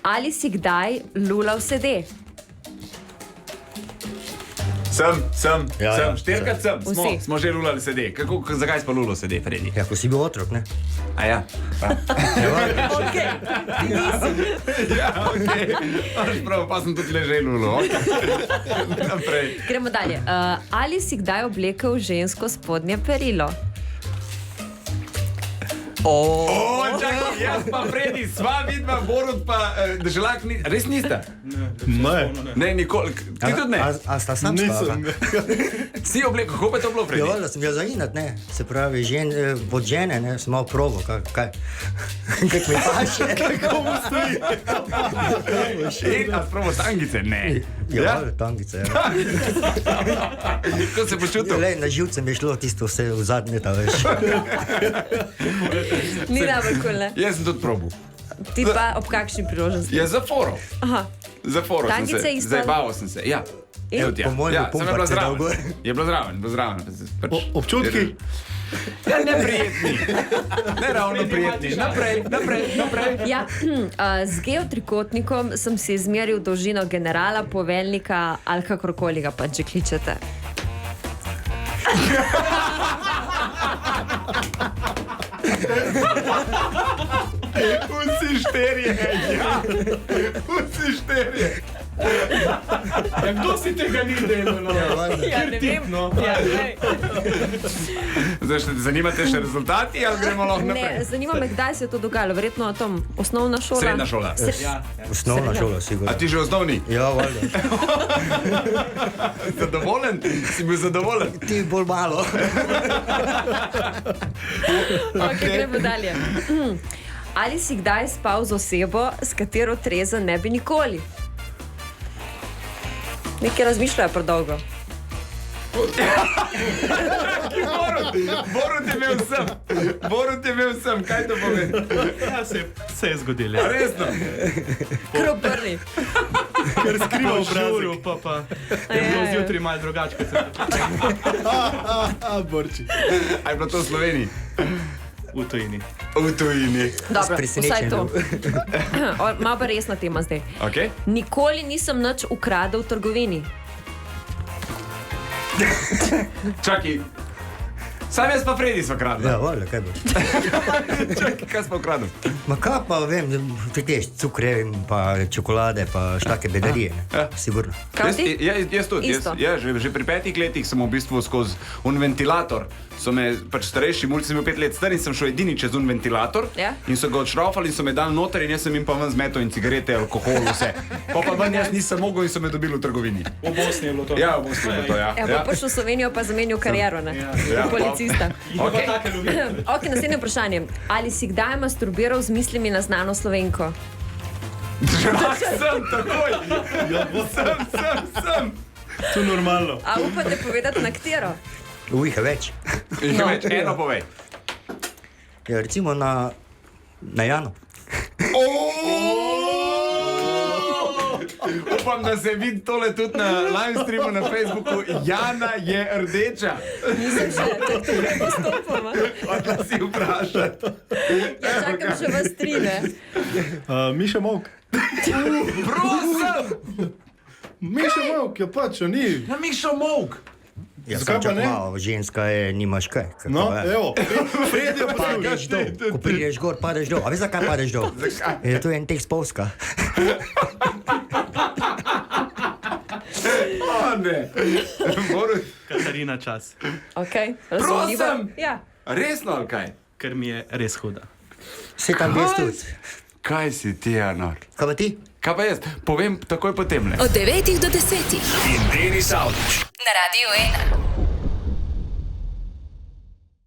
Ali si kdaj lulal sede? Sem. Ja, Štirikrat sem. Vsi. Smo že lulali sede. Zakaj smo lulali sede, Fredi? Ja, ko si bil otrok, ne? A ja. Okay. Ja, okej. Imaš prav, pa sem tudi ležel lulo. Naprej. Gremo dalje. Ali si kdaj oblekel žensko spodnje perilo? Čakaj, jaz pa Fredi, sva vidva, Borut pa Deželak, res nista? Ne, nikoli. Ti tudi ne? A sta sam Nisem. Si obleko, kako pa je to bilo, Fredi? Ja, da sem jo zainat, ne? Se pravi, od žene, ne? Sem malo probo, kaj? Kaj mi paše? Komu stoji? A sprobo tangice? Ne. Ja, tangice, ja. Kako se počutil? Lej, na živce mi je šlo tisto vse v zadnje, ta veš. Ni najbolj kul, ne? Jaz sem tudi probil. Ti pa ob kakšni priložnosti? Je za foro. Aha. Za foro sem Tangice se. isto? Zajebaval sem se, ja. In? Evo ti, ja. Po mojem Ja, sem je bila pumpati zraven. dolgo. Je bilo zraven. Občutki? Ja, neprijetni. Ne ravno prijetni. Naprej. Ja, z geotrikotnikom sem si izmeril dolžino generala, poveljnika ali kakorkoli ga pač že kličete. Vsi šterje. Ja. Vsi šterje. Ja, kdo si tega ni delal? No? Ja, ne vem. No. Ja, lej. Zdaj, zanimate še rezultati ali gremo lahko Ne, naprej? zanima me, kdaj se je to dogajalo. Verjetno tam osnovna šola. Srednja šola. Osnovna šola, sigurno. A ti že osnovni? Ja, valjda. Zadovoljen? Si bil zadovoljen? Ti bolj malo. Okay, gremo dalje. Ali si kdaj spal z osebo, s katero trezen ne bi nikoli? Nekaj razmišljajo predolgo. Borut je imel sem, kaj to pomeni? Ja, se je zgodilo. A resno? Kroprni. Ker skriva v žuru, pa je bilo zjutraj malo drugače, kot sem Borči. A je bilo to v Sloveniji? V tujini. V tujini. Dobro, Presenečen vsaj to. Malo pa resna tema zdaj. Okay. Nikoli nisem nič ukradel v trgovini. Čakaj, sam jaz pa Fredi sva kradla. Ja, valjda, kaj bo. Čakaj, kaj sva ukradla? Ma kaj pa vem, te cukre pa čokolade pa štake bedarije, Ja. ne? Sigurno. Kaj ti? Jaz tudi. Isto. Že pri 5 letih sem v bistvu skozi un ventilator. So me pač starejši, mulj sem bil 5 let star in sem šel edini čez un ventilator. Ja. In so ga odšraufali in so me dali noter in jaz sem jim pa ven zmetal in cigarete, alkohol, vse. Pa ven jaz nisem mogel in so me dobili v trgovini. V Bosni je bilo to. Ja, v bistvu je to, ja. Ja, pa prišel v Slovenijo pa zamenil kariero, ne? Ja. Policista. Okay. Ok, naslednje vprašanje. Ali si kdaj masturbiral z mislimi na znano Slovenko? Sem, takoj. Sem. To je normalno. A upate povedati na katero? Jih je več. No. Eno povej. Ja, recimo na Jano. Upam, da se vidi tole tudi na live streamu na Facebooku. Jana je rdeča. Nisem še, kako to ne postopoma. Odla si vprašati. Ja, čakam še vas tri, ne? Miša Mok. Prosim! Miša Mok, ja pač, ni. Na Mišo Mok. Ja, Zakaj sem pa ne? čakal, ženska je, nimaš kaj. Kako No, je? evo. Fredi je Padeš poslušal. dol, ko prideš gor, padeš dol. A veš, zakaj padeš dol? Zakaj? Je to en tek spolska. O ne. Borut. Katarina čas, Ok, razumljivo. Prosim! Ja. Resno ali kaj? ker mi je res huda. Se tam res tudi. Kaj si ti, Ana? Kaj pa ti? Kaj pa jaz? Povem takoj potem, ne? Od 9 do 10 In Denis Avdić. na Radio 1.